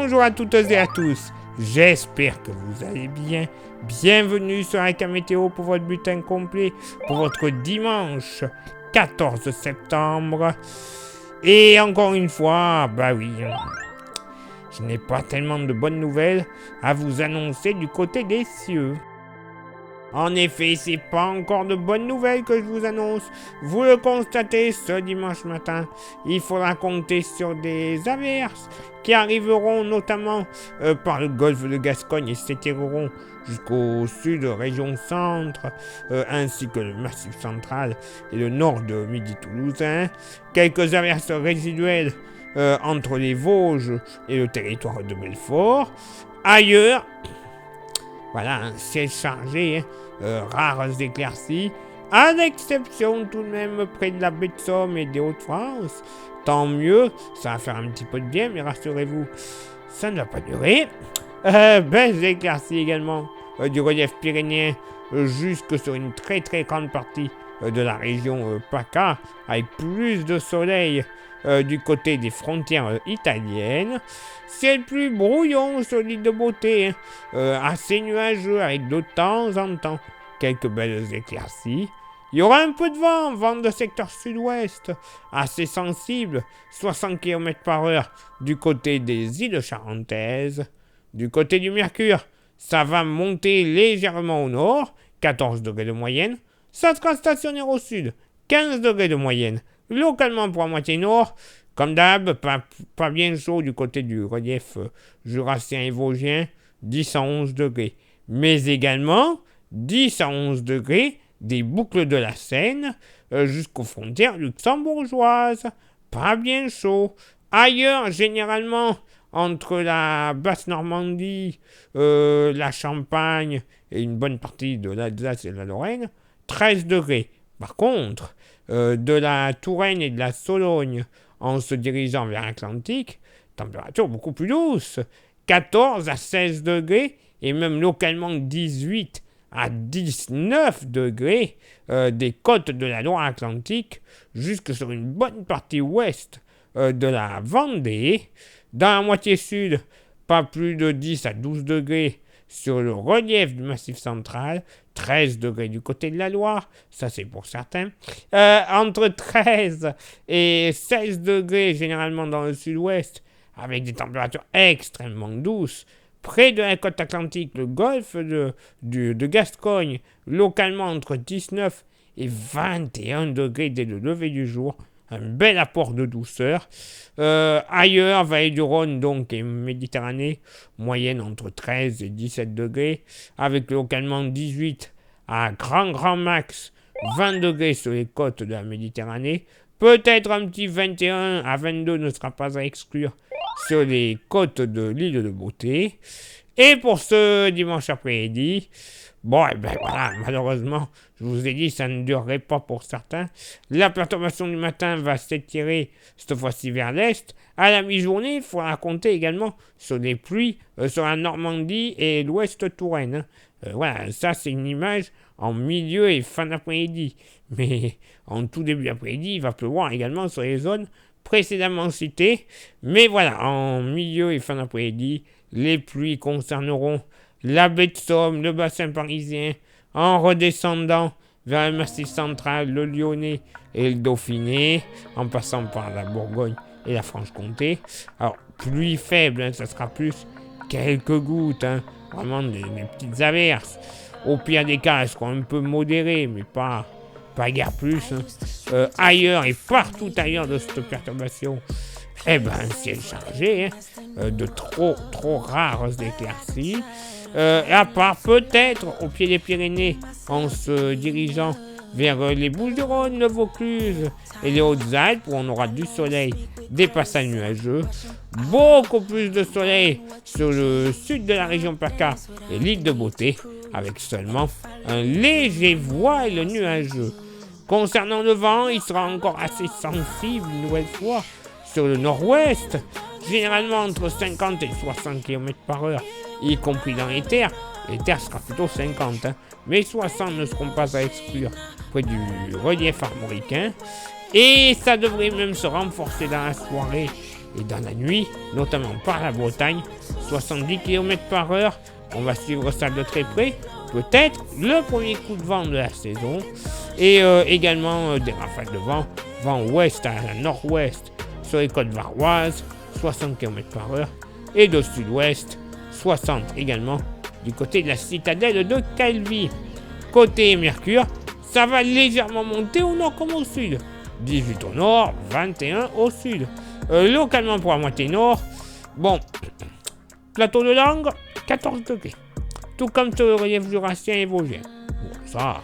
bonjour à toutes et à tous, j'espère que vous allez bien. Bienvenue sur Aka Météo pour votre bulletin complet pour votre dimanche 14 septembre. Et encore une fois, bah oui, je n'ai pas tellement de bonnes nouvelles à vous annoncer du côté des cieux. En effet, c'est pas encore de bonnes nouvelles que je vous annonce. Vous le constatez ce dimanche matin. Il faudra compter sur des averses qui arriveront notamment par le golfe de Gascogne et s'étireront jusqu'au sud, région centre, ainsi que le massif central et le nord de Midi-Toulousain. Quelques averses résiduelles entre les Vosges et le territoire de Belfort. Ailleurs, voilà, un ciel chargé, rares éclaircies, à l'exception tout de même près de la baie de Somme et des Hauts-de-France. Tant mieux, ça va faire un petit peu de bien, mais rassurez-vous, ça ne va pas durer. Belles éclaircies également du relief pyrénéen jusque sur une très très grande partie de la région PACA, avec plus de soleil du côté des frontières italiennes. Ciel plus brouillon sur l'île de Beauté, assez nuageux avec de temps en temps quelques belles éclaircies. Il y aura un peu de vent de secteur sud-ouest, assez sensible, 60 km/h du côté des îles charentaises. Du côté du Mercure, ça va monter légèrement au nord, 14 degrés de moyenne. Ça sera stationnaire au sud, 15 degrés de moyenne. Localement pour la moitié nord, comme d'hab, pas bien chaud du côté du relief jurassien et vosgien, 10 à 11 degrés. Mais également 10 à 11 degrés des boucles de la Seine jusqu'aux frontières luxembourgeoises. Pas bien chaud. Ailleurs, généralement, entre la Basse-Normandie, la Champagne et une bonne partie de l'Alsace et de la Lorraine, 13 degrés. Par contre, de la Touraine et de la Sologne, en se dirigeant vers l'Atlantique, température beaucoup plus douce, 14 à 16 degrés, et même localement 18 à 19 degrés des côtes de la Loire-Atlantique, jusque sur une bonne partie ouest de la Vendée. Dans la moitié sud, pas plus de 10 à 12 degrés sur le relief du Massif central, 13 degrés du côté de la Loire, ça c'est pour certains, entre 13 et 16 degrés généralement dans le sud-ouest, avec des températures extrêmement douces, près de la côte atlantique, le golfe de Gascogne, localement entre 19 et 21 degrés dès le lever du jour, un bel apport de douceur. Ailleurs, vallée du Rhône donc et Méditerranée, moyenne entre 13 et 17 degrés, avec localement 18 à grand max 20 degrés sur les côtes de la Méditerranée. Peut-être un petit 21 à 22 ne sera pas à exclure sur les côtes de l'île de Beauté. Et pour ce dimanche après-midi, bon, et ben voilà, malheureusement, je vous ai dit, ça ne durerait pas pour certains. La perturbation du matin va s'étirer, cette fois-ci vers l'est. À la mi-journée, il faudra compter également sur des pluies sur la Normandie et l'ouest Touraine. Voilà, ça c'est une image en milieu et fin d'après-midi. Mais en tout début d'après-midi, il va pleuvoir également sur les zones précédemment citées. Mais voilà, en milieu et fin d'après-midi, les pluies concerneront la baie de Somme, le bassin parisien, en redescendant vers le massif central, le Lyonnais et le Dauphiné, en passant par la Bourgogne et la Franche-Comté. Alors, pluie faible, ça sera plus quelques gouttes, vraiment des petites averses. Au pire des cas, elles seront un peu modérées, mais pas guère plus. Ailleurs et partout ailleurs de cette perturbation, eh ben, un ciel chargé, de trop rares éclaircies. Et à part peut-être au pied des Pyrénées, en se dirigeant vers les Bouches-du-Rhône, le Vaucluse et les Hautes-Alpes, où on aura du soleil, des passages nuageux, beaucoup plus de soleil sur le sud de la région PACA et l'île de Beauté, avec seulement un léger voile nuageux. Concernant le vent, il sera encore assez sensible une nouvelle fois sur le nord-ouest, généralement entre 50 et 60 km/h, y compris dans les terres. Les terres sera plutôt 50, mais 60 ne seront pas à exclure près du relief armoricain. Et ça devrait même se renforcer dans la soirée Et dans la nuit, notamment par la Bretagne, 70 km/h. On va suivre ça de très près. Peut-être le premier coup de vent de la saison. Et également des rafales de vent ouest à nord-ouest sur les côtes varoises, 60 km/h. Et de sud-ouest, 60 également du côté de la citadelle de Calvi. Côté Mercure, ça va légèrement monter au nord comme au sud. 18 au nord, 21 au sud. Localement pour la moitié nord, bon, plateau de Langres, 14 degrés. Tout comme sur le relief jurassien et vosgien. Bon, ça,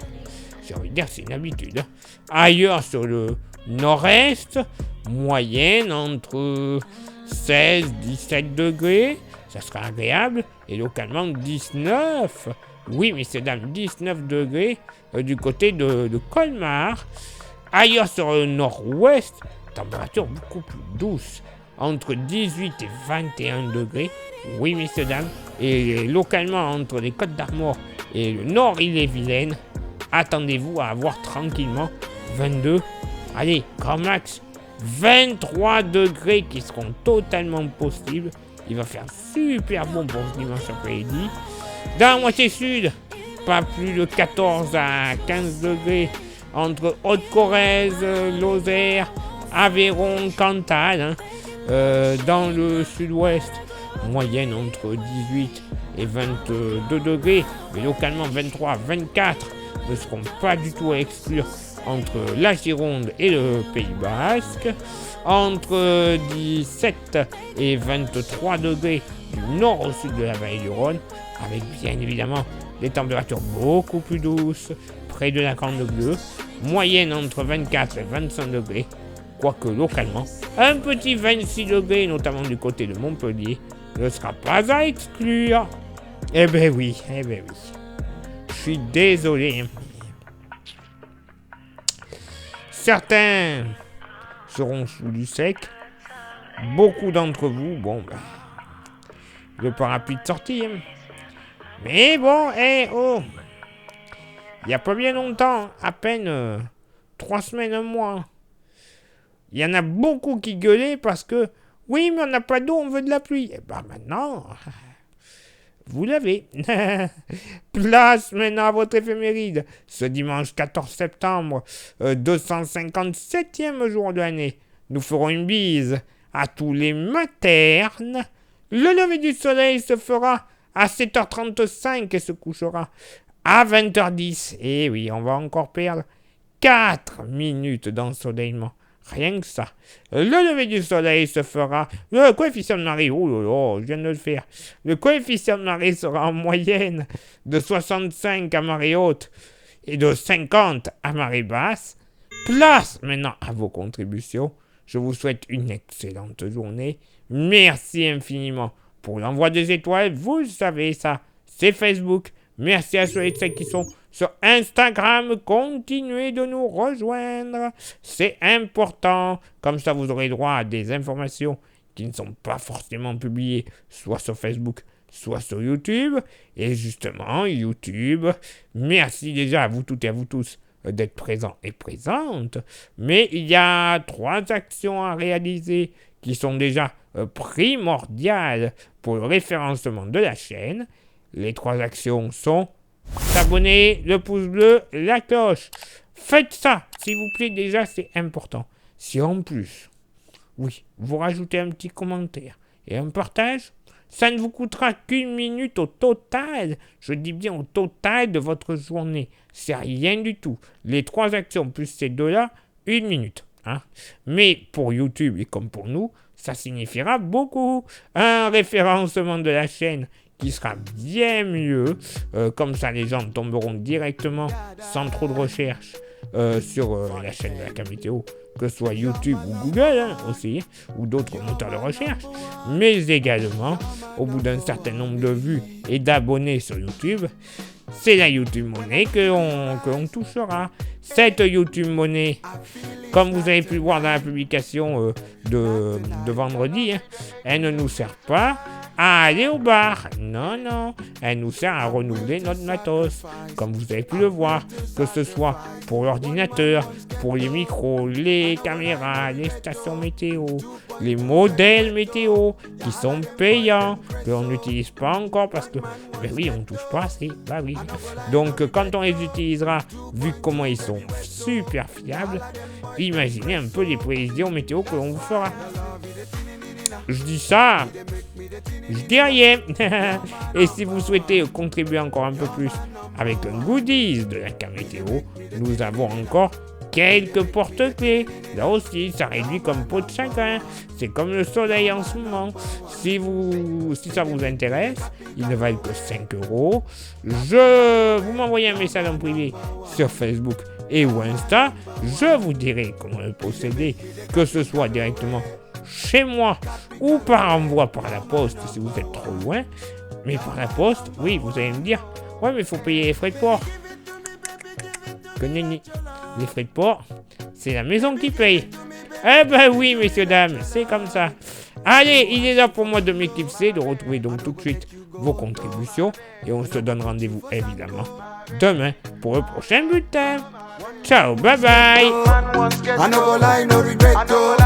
j'ai envie de dire, c'est une habitude. Ailleurs sur le nord-est, moyenne entre 16 et 17 degrés. Ça sera agréable. Et localement, 19. Oui, messieurs, dames, 19 degrés du côté de Colmar. Ailleurs sur le nord-ouest, température beaucoup plus douce, entre 18 et 21 degrés. Oui, messieurs, dames. Et localement, entre les Côtes d'Armor et le nord Ille-et-Vilaine, attendez-vous à avoir tranquillement 22, allez, grand max, 23 degrés qui seront totalement possibles. Il va faire super bon pour ce dimanche après-midi. Dans la moitié sud, pas plus de 14 à 15 degrés entre Haute-Corrèze, Lozère, Aveyron, Cantal. Dans le sud-ouest, moyenne entre 18 et 22 degrés, mais localement 23 à 24 ne seront pas du tout à exclure entre la Gironde et le Pays Basque. Entre 17 et 23 degrés du nord au sud de la vallée du Rhône, avec bien évidemment des températures beaucoup plus douces près de la Grande Bleue, moyenne entre 24 et 25 degrés, quoique localement, un petit 26 degrés, notamment du côté de Montpellier, ne sera pas à exclure. Eh ben oui. Je suis désolé. Certains seront sous du sec. Beaucoup d'entre vous, le parapluie de sortie. Mais bon, il n'y a pas bien longtemps, à peine 3 semaines, un mois. Il y en a beaucoup qui gueulaient parce que, oui, mais on n'a pas d'eau, on veut de la pluie. Et maintenant, vous l'avez. Place maintenant à votre éphéméride. Ce dimanche 14 septembre, 257e jour de l'année, nous ferons une bise à tous les maternes. Le lever du soleil se fera à 7h35 et se couchera à 20h10. Et oui, on va encore perdre 4 minutes d'ensoleillement. Rien que ça. Le lever du soleil se fera... Le coefficient de marée, je viens de le faire. Le coefficient de marée sera en moyenne de 65 à marée haute et de 50 à marée basse. Place maintenant à vos contributions. Je vous souhaite une excellente journée. Merci infiniment pour l'envoi des étoiles. Vous le savez ça, c'est Facebook. Merci à ceux et celles qui sont sur Instagram. Continuez de nous rejoindre. C'est important. Comme ça, vous aurez droit à des informations qui ne sont pas forcément publiées, soit sur Facebook, soit sur YouTube. Et justement, YouTube, merci déjà à vous toutes et à vous tous d'être présents et présentes. Mais il y a 3 actions à réaliser qui sont déjà primordiales pour le référencement de la chaîne. Les 3 actions sont s'abonner, le pouce bleu, la cloche. Faites ça, s'il vous plaît, déjà c'est important. Si en plus, oui, vous rajoutez un petit commentaire et un partage, ça ne vous coûtera qu'1 minute au total. Je dis bien au total de votre journée. C'est rien du tout. Les 3 actions plus ces 2-là, 1 minute. Mais pour YouTube et comme pour nous, ça signifiera beaucoup. Un référencement de la chaîne qui sera bien mieux. Comme ça, les gens tomberont directement, sans trop de recherche, sur la chaîne de la Cam-Météo, que ce soit YouTube ou Google aussi, ou d'autres moteurs de recherche. Mais également, au bout d'un certain nombre de vues et d'abonnés sur YouTube, c'est la YouTube Money que l'on touchera. Cette YouTube Money, comme vous avez pu le voir dans la publication de vendredi, elle ne nous sert pas à aller au bar. Non, non, elle nous sert à renouveler notre matos, comme vous avez pu le voir, que ce soit pour l'ordinateur, pour les micros, les caméras, les stations météo, les modèles météo qui sont payants, que l'on n'utilise pas encore parce que, ben oui, on ne touche pas assez, bah oui. Donc quand on les utilisera, vu comment ils sont super fiables, imaginez un peu les prévisions météo que l'on vous fera. Je dis ça, je dis rien. Et si vous souhaitez contribuer encore un peu plus avec un goodies de la Camétéo, nous avons encore quelques porte-clés. Là aussi, ça réduit comme peau de chagrin. C'est comme le soleil en ce moment. Si ça vous intéresse, ils ne valent que 5 €. Vous m'envoyez un message en privé sur Facebook et ou Insta. Je vous dirai comment le posséder, que ce soit directement chez moi ou par envoi par la poste si vous êtes trop loin. Mais par la poste, oui, vous allez me dire, ouais, mais il faut payer les frais de port. Que nenni. Les frais de port, c'est la maison qui paye. Eh ben oui, messieurs, dames, c'est comme ça. Allez, il est là pour moi de m'éclipser, de retrouver donc tout de suite vos contributions. Et on se donne rendez-vous, évidemment, demain pour le prochain bulletin. Ciao, bye bye. I no go lie, no regret, oh.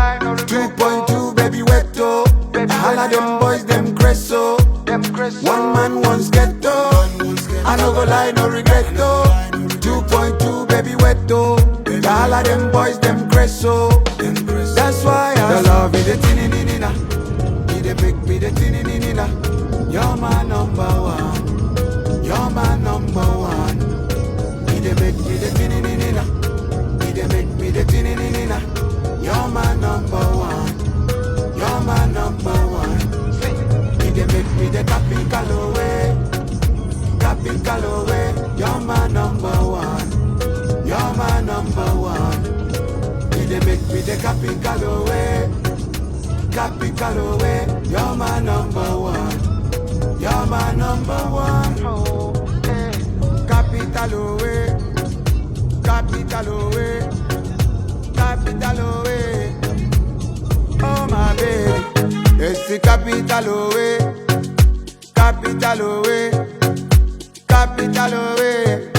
2.2, baby, wet, oh. All of them boys, them creso. One man, one ghetto. I no go lie, no regret, oh. 2.2, baby, wet, oh. All of them boys, them creso. That's why I love it, the tinny-nina. You the make me the tinny-nina. You're my number one. You're my number one. You the make me the tinny-nina. You the make me the tinny-nina. You're my number one. You're my number one. You the make me the capital away. Capital away. You're my number one. You're my number one. You the make me the capital away. Capital away. You're my number one. You're my number one. Capital away. Capital away. Capital away. Oh my baby. It's the capital away. Capital away. Capital away.